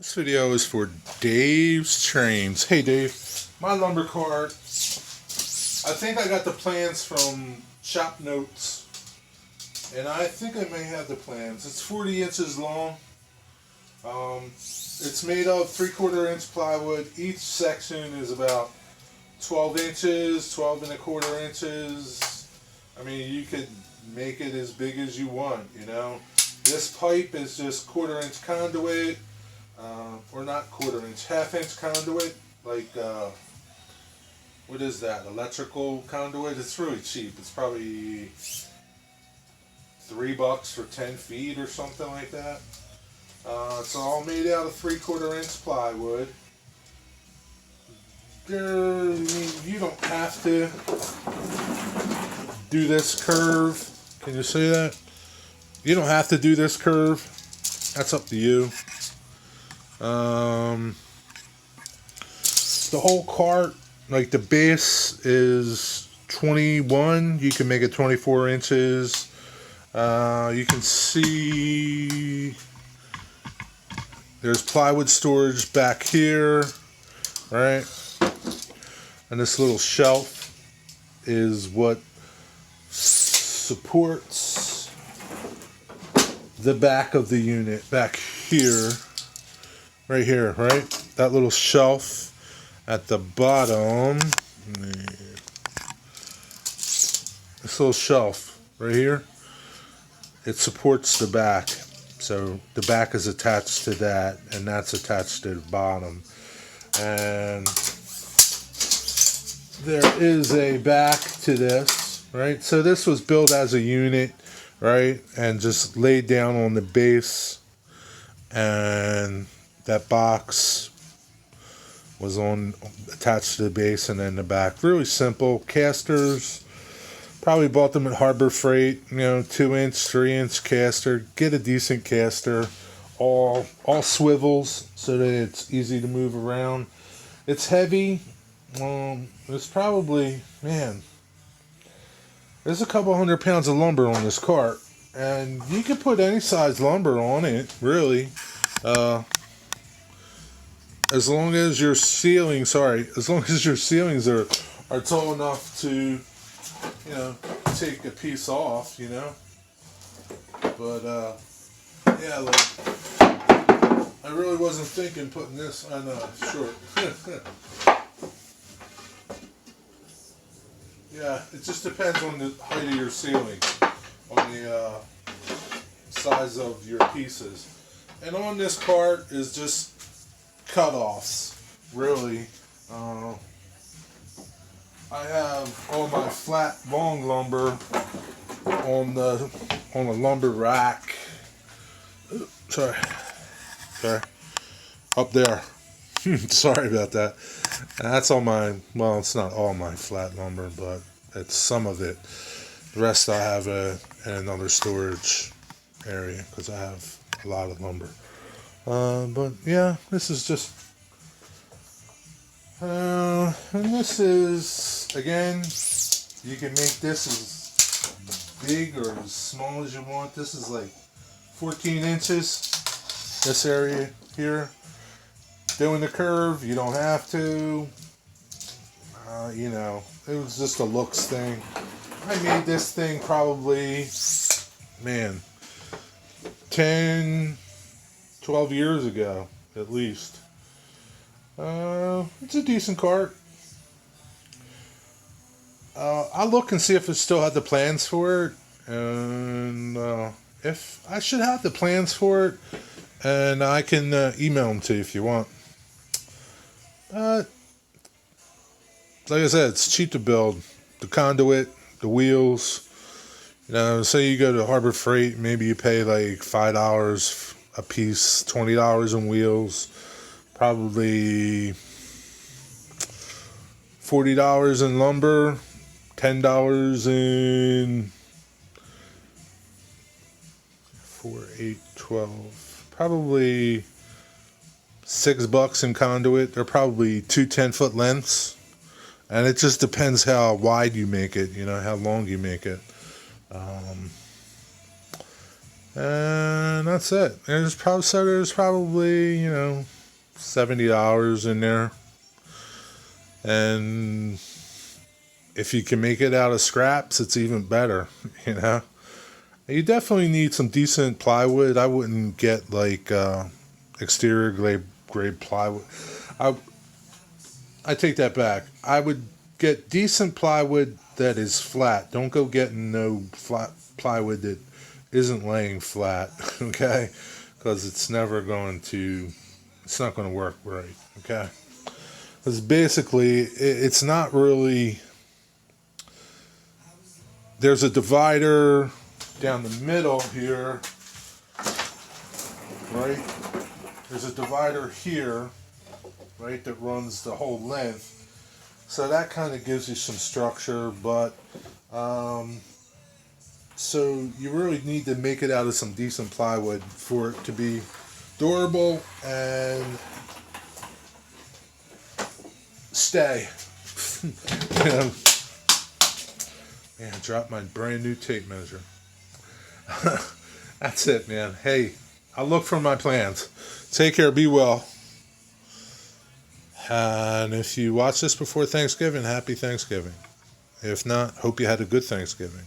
This video is for Dave's Trains. Hey Dave, my lumber cart. I think I got the plans from Shop Notes, and I think I may have the plans. It's 40 inches long. It's made of 3/4 inch plywood. Each section is about 12 inches, 12 and a quarter inches. I mean, you could make it as big as you want, you know. This pipe is just 1/4 inch conduit. Or not 1/4 inch, 1/2 inch conduit, like, what is that, electrical conduit? It's really cheap. It's probably $3 for 10 feet or something like that. It's all made out of 3/4 inch plywood. You don't have to do this curve. Can you see that? You don't have to do this curve. That's up to you. The whole cart, like the base is 21. You can make it 24 inches. You can see there's plywood storage back here, right? And this little shelf is what supports the back of the unit back here. Right here, right? That little shelf at the bottom. This little shelf right here. It supports the back. So the back is attached to that, and that's attached to the bottom. And there is a back to this, right? So this was built as a unit, right? And just laid down on the base. And that box was attached to the base and then the back. Really simple. Casters, probably bought them at Harbor Freight. 2-inch, 3-inch caster. Get a decent caster. All swivels so that it's easy to move around. It's heavy. It's probably, there's a couple 100 pounds of lumber on this cart, and you can put any size lumber on it, really. As long as your ceilings are tall enough to, take a piece off, But, like, I really wasn't thinking putting this on short. Yeah, it just depends on the height of your ceiling, on the size of your pieces. And on this cart is just cut-offs, really. I have all my flat long lumber on the lumber rack. Sorry, up there. Sorry about that. And that's all my, well, it's not all my flat lumber, but it's some of it. The rest I have in another storage area because I have a lot of lumber. But yeah, this is just, and this is, again, you can make this as big or as small as you want. This is like 14 inches, this area here. Doing the curve, you don't have to, it was just a looks thing. I made this thing probably, 10, 12 years ago, at least. It's a decent cart. I'll look and see if it still had the plans for it. And if I should have the plans for it, and I can email them to you if you want. Like I said, it's cheap to build. The conduit, the wheels. Say you go to Harbor Freight, maybe you pay like $5 a piece, $20 in wheels, probably $40 in lumber, $10 in 4, 8, 12, probably $6 in conduit. They're probably 2 10-foot lengths, and it just depends how wide you make it, how long you make it. And that's it. There's probably, $70 in there. And if you can make it out of scraps, it's even better, you know. You definitely need some decent plywood. I wouldn't get like exterior grade plywood. I I take that back. I would get decent plywood that is flat. Don't go getting no flat plywood that isn't laying flat, okay? Because it's not going to work right, okay? Because basically, it's not really. There's a divider down the middle here, right? There's a divider here, right, that runs the whole length. So that kind of gives you some structure, but so you really need to make it out of some decent plywood for it to be durable and stay. You know, man, I dropped my brand new tape measure. That's it, man. Hey, I'll look for my plans. Take care. Be well. And if you watch this before Thanksgiving, happy Thanksgiving. If not, hope you had a good Thanksgiving.